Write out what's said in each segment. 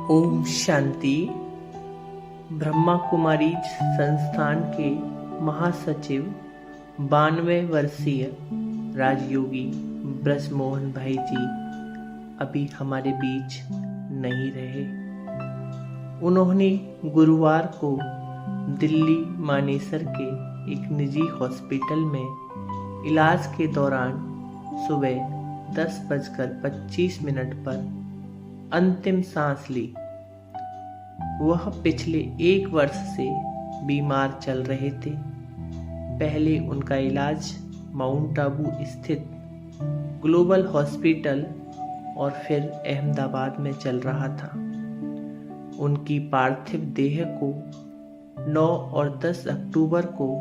ओम शांति। ब्रह्मा कुमारी संस्थान के महासचिव 92 वर्षीय राजयोगी ब्रजमोहन भाई जी अभी हमारे बीच नहीं रहे। उन्होंने गुरुवार को दिल्ली मानेसर के एक निजी हॉस्पिटल में इलाज के दौरान सुबह 10:25 पर अंतिम सांस ली। वह पिछले 1 वर्ष से बीमार चल रहे थे। पहले उनका इलाज माउंट आबू स्थित ग्लोबल हॉस्पिटल और फिर अहमदाबाद में चल रहा था। उनकी पार्थिव देह को 9 और 10 अक्टूबर को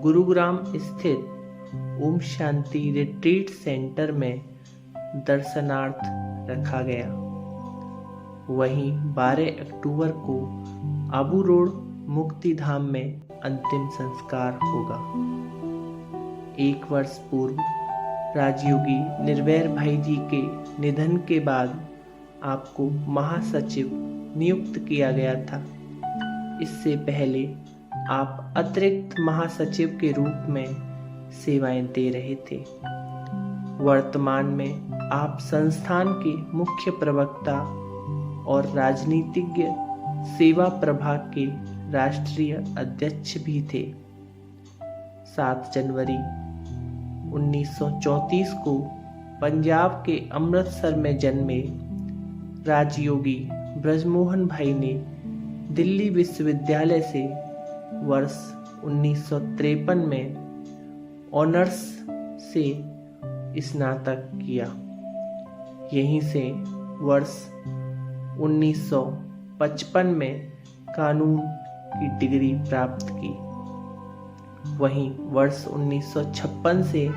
गुरुग्राम स्थित ओम शांति रिट्रीट सेंटर में दर्शनार्थ रखा गया। वहीं 12 अक्टूबर को आबू रोड मुक्तिधाम में अंतिम संस्कार होगा। 1 वर्ष पूर्व राजयोगी निर्वैर भाई जी के निधन के बाद आपको महासचिव नियुक्त किया गया था। इससे पहले आप अतिरिक्त महासचिव के रूप में सेवाएं दे रहे थे। वर्तमान में आप संस्थान के मुख्य प्रवक्ता और राजनीतिज्ञ सेवा प्रभाग के राष्ट्रीय अध्यक्ष भी थे। 7 जनवरी 1934 को पंजाब के अमृतसर में जन्मे राजयोगी ब्रजमोहन भाई ने दिल्ली विश्वविद्यालय से वर्ष 1953 में ऑनर्स से स्नातक किया। यहीं से वर्ष 1955 में कानून की डिग्री प्राप्त की। वहीं वर्ष 1956 से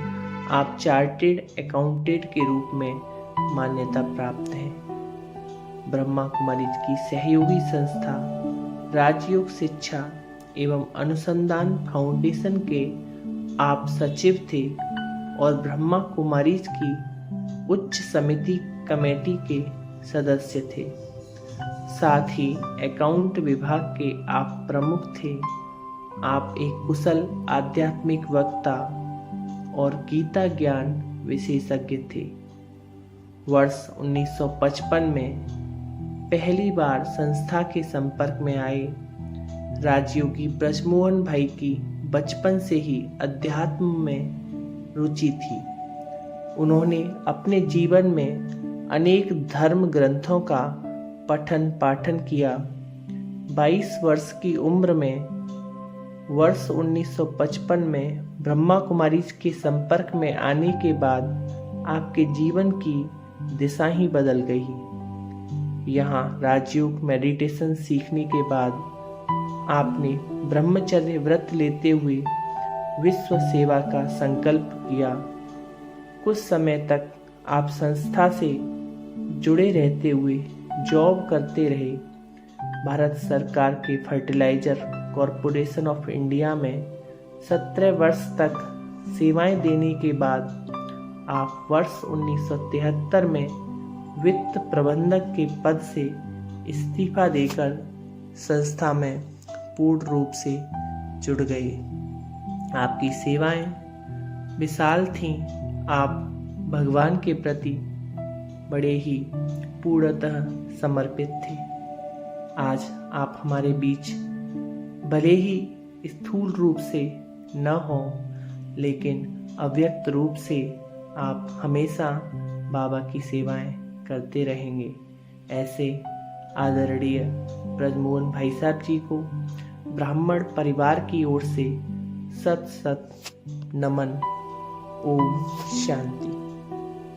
आप चार्टेड अकाउंटेंट के रूप में मान्यता प्राप्त हैं। ब्रह्मा कुमारी की सहयोगी संस्था राजयोग शिक्षा एवं अनुसंधान फाउंडेशन के आप सचिव थे और ब्रह्मा कुमारी की उच्च समिति कमेटी के सदस्य थे। साथ ही अकाउंट विभाग के आप प्रमुख थे। आप एक कुशल आध्यात्मिक वक्ता और गीता ज्ञान विशेषज्ञ थे। वर्ष 1955 में पहली बार संस्था के संपर्क में आए। राजयोगी ब्रजमोहन भाई की बचपन से ही अध्यात्म में रुचि थी। उन्होंने अपने जीवन में अनेक धर्म ग्रंथों का पठन पाठन किया। 22 वर्ष की उम्र में वर्ष 1955 में ब्रह्मा कुमारी के संपर्क में आने के बाद आपके जीवन की दिशा ही बदल गई। यहाँ राजयोग मेडिटेशन सीखने के बाद आपने ब्रह्मचर्य व्रत लेते हुए विश्व सेवा का संकल्प किया। कुछ समय तक आप संस्था से जुड़े रहते हुए जॉब करते रहे। भारत सरकार के फर्टिलाइजर कॉरपोरेशन ऑफ इंडिया में 17 वर्ष तक सेवाएं देने के बाद आप वर्ष 1973 में वित्त प्रबंधक के पद से इस्तीफा देकर संस्था में पूर्ण रूप से जुड़ गए। आपकी सेवाएं विशाल थीं। आप भगवान के प्रति बड़े ही पूर्णतः समर्पित थे। आज आप हमारे बीच भले ही स्थूल रूप से न हो, लेकिन अव्यक्त रूप से आप हमेशा बाबा की सेवाएं करते रहेंगे। ऐसे आदरणीय ब्रजमोहन भाई साहब जी को ब्राह्मण परिवार की ओर से सत सत नमन। ओम शांति।